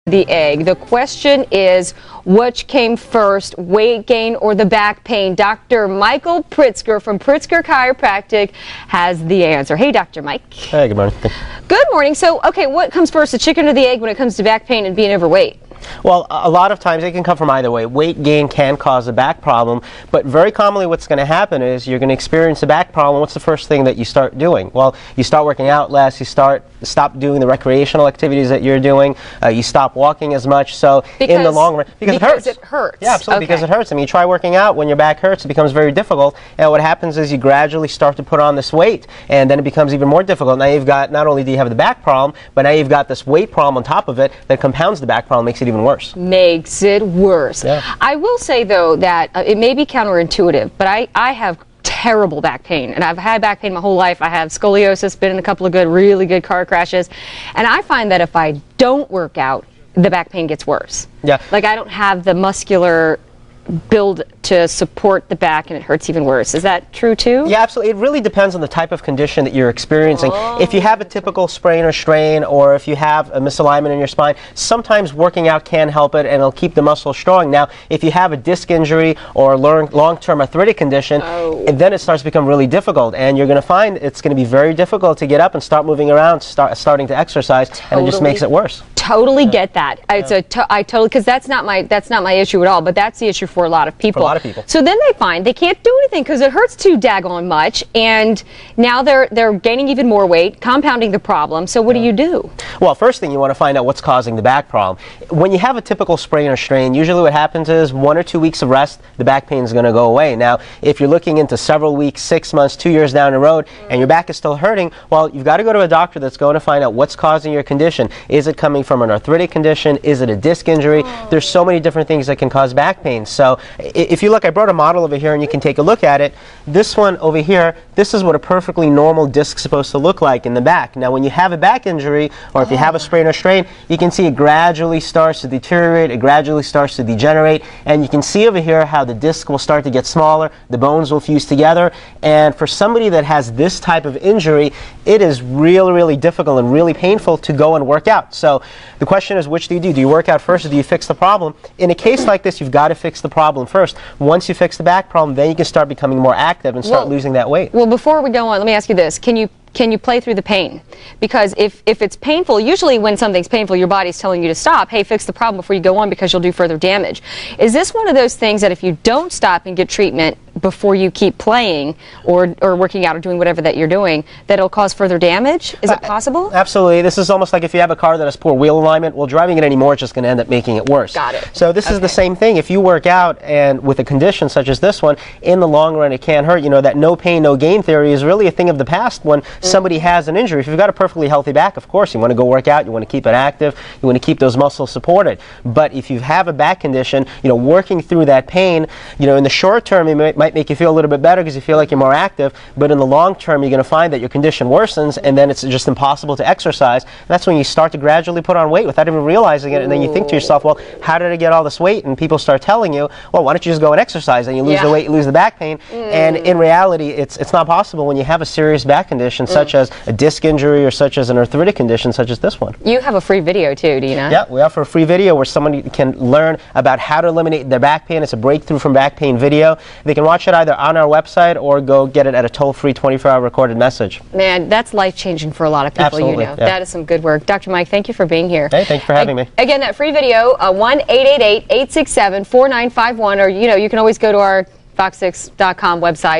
The egg. The question is, which came first, weight gain or the back pain? Dr. Michael Pritzker from Pritzker Chiropractic has the answer. Hey, Dr. Mike. Hey, good morning. Good morning. So, okay, what comes first, the chicken or the egg when it comes to back pain and being overweight? Well, a lot of times it can come from either way. Weight gain can cause a back problem, but very commonly what's going to happen is you're going to experience a back problem. What's the first thing that you start doing? Well, you start working out less, you stop doing the recreational activities that you're doing, you stop walking as much, so in the long run, because it hurts. It hurts. Yeah, absolutely, Okay. because it hurts. I mean, you try working out, when your back hurts, it becomes very difficult, and what happens is you gradually start to put on this weight, and then it becomes even more difficult. Now you've got, not only do you have the back problem, but now you've got this weight problem on top of it that compounds the back problem, makes it even worse. Makes it worse. Yeah. I will say, though, that it may be counterintuitive, but I have terrible back pain, and I've had back pain my whole life. I have scoliosis, been in a couple of really good car crashes, and I find that if I don't work out, the back pain gets worse. Yeah. Like I don't have the muscular build to support the back, and it hurts even worse. Is that true too? Yeah, absolutely. It really depends on the type of condition that you're experiencing. If you have a typical sprain or strain, or if you have a misalignment in your spine, sometimes working out can help it, and it'll keep the muscle strong. Now, if you have a disc injury or a long-term arthritic condition, and then it starts to become really difficult, and you're going to find it's going to be very difficult to get up and start moving around, starting to exercise, and it just makes it worse. Totally get that. It's I totally, because that's not my issue at all, but that's the issue for a lot of people. For a lot of people. So then they find they can't do anything because it hurts too daggone much, and now they're gaining even more weight, compounding the problem. So what do you do? Well, first thing, you want to find out what's causing the back problem. When you have a typical sprain or strain, usually what happens is 1 or 2 weeks of rest, the back pain is going to go away. Now, if you're looking into several weeks, 6 months, 2 years down the road, and your back is still hurting, well, you've got to go to a doctor that's going to find out what's causing your condition. Is it coming from an arthritic condition? Is it a disc injury? There's so many different things that can cause back pain. So if you look, I brought a model over here and you can take a look at it. This one over here, this is what a perfectly normal disc is supposed to look like in the back. Now when you have a back injury, or if you have a sprain or strain, you can see it gradually starts to deteriorate, it gradually starts to degenerate, and you can see over here how the disc will start to get smaller, the bones will fuse together, and for somebody that has this type of injury, it is really difficult and really painful to go and work out. So the question is, which do you do? Do you work out first, or do you fix the problem? In a case like this, you've got to fix the problem first. Once you fix the back problem, then you can start becoming more active and start losing that weight. Well, before we go on, let me ask you this. Can you play through the pain? Because if it's painful, usually when something's painful, your body's telling you to stop. Hey, fix the problem before you go on, because you'll do further damage. Is this one of those things that if you don't stop and get treatment before you keep playing or working out or doing whatever that you're doing, that it'll cause further damage? Is it possible? Absolutely. This is almost like if you have a car that has poor wheel alignment, well, driving it anymore is just going to end up making it worse. Got it. So this is the same thing. If you work out and with a condition such as this one, in the long run it can hurt. You know, that no pain, no gain theory is really a thing of the past when somebody has an injury. If you've got a perfectly healthy back, of course, you want to go work out, you want to keep it active, you want to keep those muscles supported. But if you have a back condition, you know, working through that pain, you know, in the short term, it might make you feel a little bit better because you feel like you're more active, but in the long term, you're going to find that your condition worsens, and then it's just impossible to exercise. And that's when you start to gradually put on weight without even realizing it, and then you think to yourself, well, how did I get all this weight? And people start telling you, well, why don't you just go and exercise, and you lose the weight, you lose the back pain. And in reality, it's not possible when you have a serious back condition such as a disc injury or such as an arthritic condition such as this one. You have a free video too, do you know? Yeah, we offer a free video where somebody can learn about how to eliminate their back pain. It's a breakthrough from back pain video. They can watch it either on our website or go get it at a toll-free 24-hour recorded message. Man, that's life-changing for a lot of people. Absolutely, you know. yeah. That is some good work. Dr. Mike, thank you for being here. Hey, thanks for having me. Again, that free video, 1-888-867-4951, or you know, you can always go to our fox6.com website.